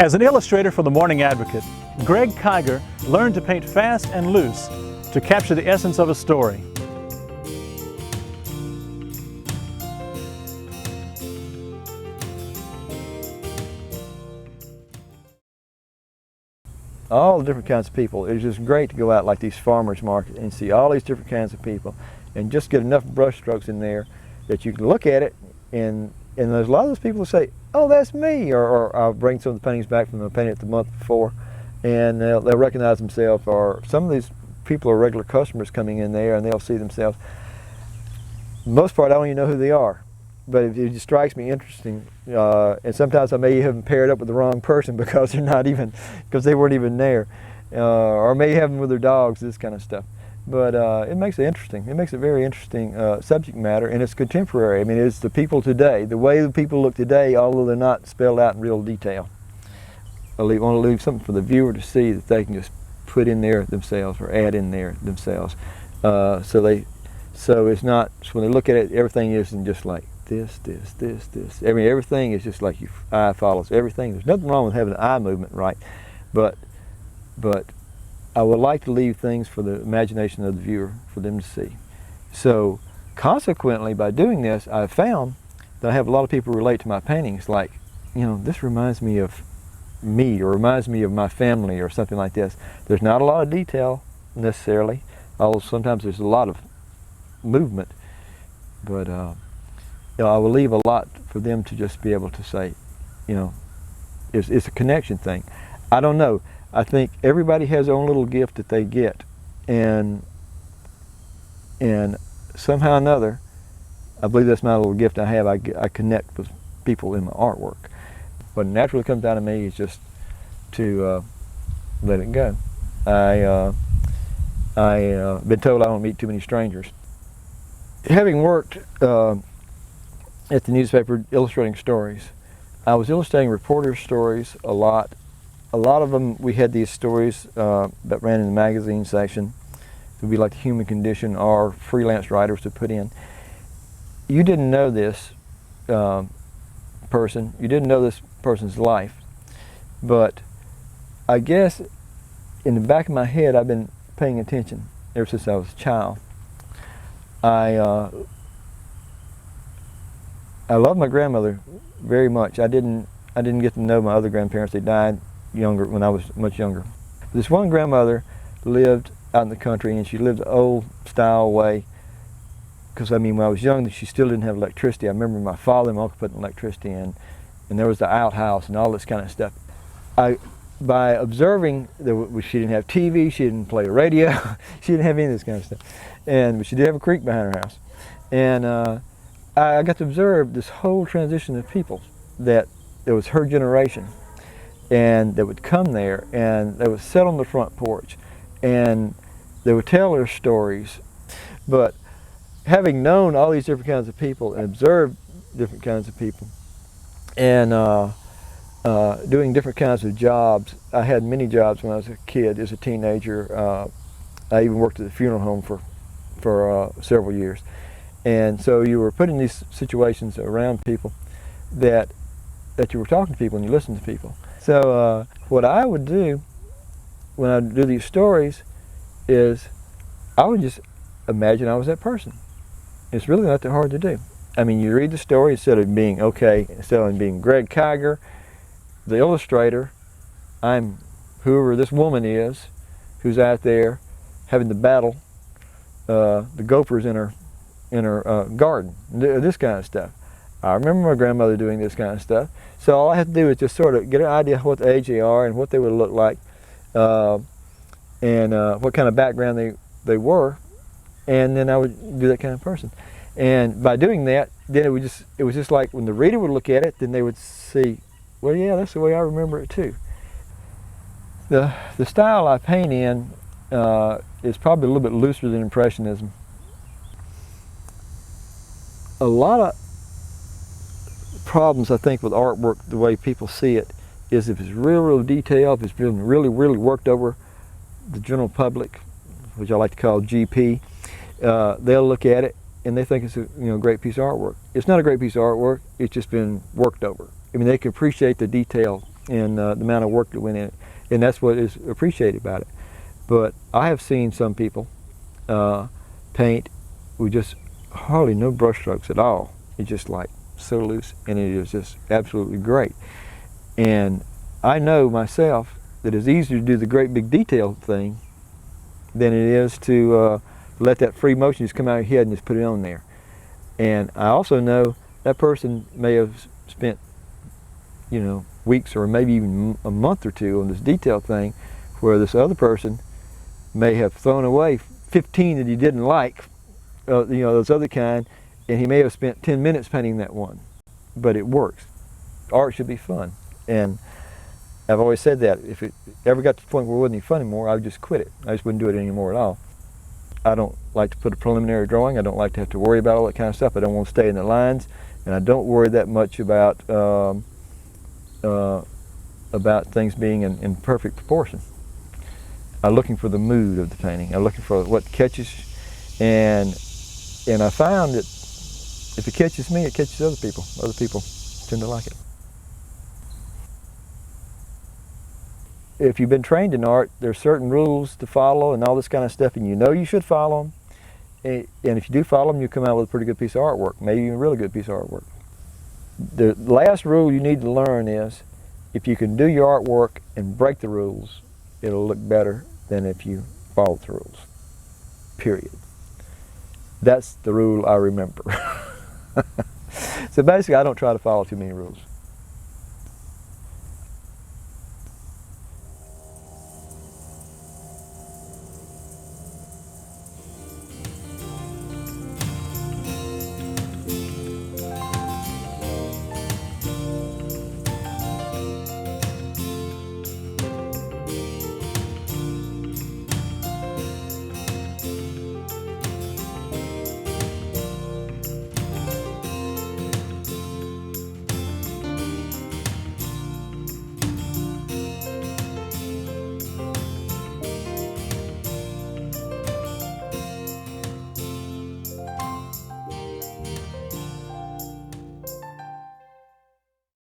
As an illustrator for the Morning Advocate, Greg Kiger learned to paint fast and loose to capture the essence of a story. All the different kinds of people. It's just great to go out like these farmers markets and see all these different kinds of people and just get enough brush strokes in there that you can look at it, and there's a lot of those people who say, oh, that's me, or I'll bring some of the paintings back from the painting the month before, and they'll recognize themselves, or some of these people are regular customers coming in there and they'll see themselves. For the most part, I don't even know who they are, but it just strikes me interesting, and sometimes I may have them paired up with the wrong person because they're not even, because they weren't even there, or may have them with their dogs, this kind of stuff. But it makes it interesting. It makes it very interesting subject matter, and it's contemporary. I mean, it's the people today, the way the people look today, although they're not spelled out in real detail. I want to leave something for the viewer to see that they can just put in there themselves or add in there themselves. So it's not, so when they look at it, everything isn't just like this. I mean, everything is just like your eye follows everything. There's nothing wrong with having an eye movement, right? But I would like to leave things for the imagination of the viewer, for them to see. So consequently, by doing this, I've found that I have a lot of people relate to my paintings like, you know, this reminds me of me, or reminds me of my family, or something like this. There's not a lot of detail necessarily, although sometimes there's a lot of movement, but you know, I will leave a lot for them to just be able to say, you know, it's a connection thing. I don't know. I think everybody has their own little gift that they get, and somehow or another, I believe that's my little gift I have. I connect with people in my artwork. What naturally comes out of me is just to let it go. I've been told I don't meet too many strangers. Having worked at the newspaper illustrating stories, I was illustrating reporter stories a lot. A lot of them, we had these stories that ran in the magazine section. It would be like the human condition, or freelance writers to put in. You didn't know this person, you didn't know this person's life, but I guess in the back of my head I've been paying attention ever since I was a child. I love my grandmother very much. I didn't get to know my other grandparents. They died younger, when I was much younger. This one grandmother lived out in the country, and she lived the old style way, because I mean, when I was young, she still didn't have electricity. I remember my father and my uncle putting electricity in, and there was the outhouse and all this kind of stuff. By observing, she didn't have TV, she didn't play a radio, she didn't have any of this kind of stuff, but she did have a creek behind her house. And I got to observe this whole transition of people, that it was her generation, and they would come there and they would sit on the front porch and they would tell their stories. But having known all these different kinds of people and observed different kinds of people, and doing different kinds of jobs, I had many jobs when I was a kid, as a teenager. I even worked at the funeral home for several years. And so you were put in these situations around people that you were talking to people and you listened to people. So what I would do when I do these stories is I would just imagine I was that person. It's really not that hard to do. I mean, you read the story, instead of being Greg Kiger, the illustrator, I'm whoever this woman is who's out there having to battle the gophers in her garden, this kind of stuff. I remember my grandmother doing this kind of stuff. So all I have to do is just sort of get an idea of what the age they are and what they would look like, and what kind of background they were, and then I would do that kind of person. And by doing that, then it was just like when the reader would look at it, then they would see, well, yeah, that's the way I remember it too. The style I paint in is probably a little bit looser than Impressionism. A lot of problems, I think, with artwork, the way people see it, is if it's real detailed, if it's been really worked over, the general public, which I like to call GP, they'll look at it and they think it's a great piece of artwork. It's not a great piece of artwork, it's just been worked over. I mean, they can appreciate the detail and the amount of work that went in it. And that's what is appreciated about it. But I have seen some people paint with just hardly no brush strokes at all. It's just like so loose, and it is just absolutely great. And I know myself that it's easier to do the great big detail thing than it is to let that free motion just come out of your head and just put it on there. And I also know that person may have spent, you know, weeks or maybe even a month or two on this detail thing, where this other person may have thrown away 15 that he didn't like, you know, those other kind, and he may have spent 10 minutes painting that one. But it works. Art should be fun. And I've always said that if it ever got to the point where it wasn't any fun anymore, I would just quit it. I just wouldn't do it anymore at all. I don't like to put a preliminary drawing. I don't like to have to worry about all that kind of stuff. I don't want to stay in the lines, and I don't worry that much about things being in perfect proportion. I'm looking for the mood of the painting. I'm looking for what catches, and I found that if it catches me, it catches other people. Other people tend to like it. If you've been trained in art, there's certain rules to follow and all this kind of stuff, and you know you should follow them. And if you do follow them, you come out with a pretty good piece of artwork, maybe even a really good piece of artwork. The last rule you need to learn is, if you can do your artwork and break the rules, it'll look better than if you follow the rules, period. That's the rule I remember. So basically, I don't try to follow too many rules.